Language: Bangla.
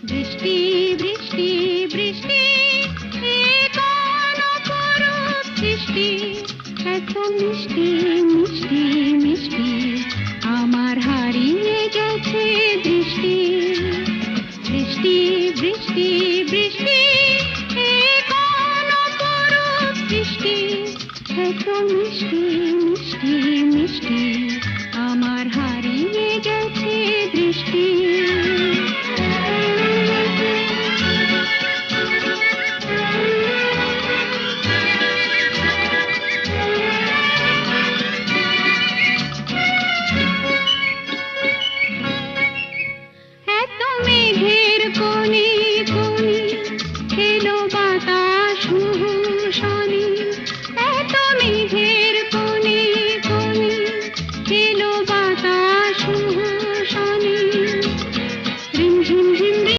বৃষ্টি বৃষ্টি বৃষ্টি এ কোন অপরূপ সৃষ্টি, এত মিষ্টি মিষ্টি মিষ্টি আমার হারিয়ে গেছে দৃষ্টি। বৃষ্টি বৃষ্টি বৃষ্টি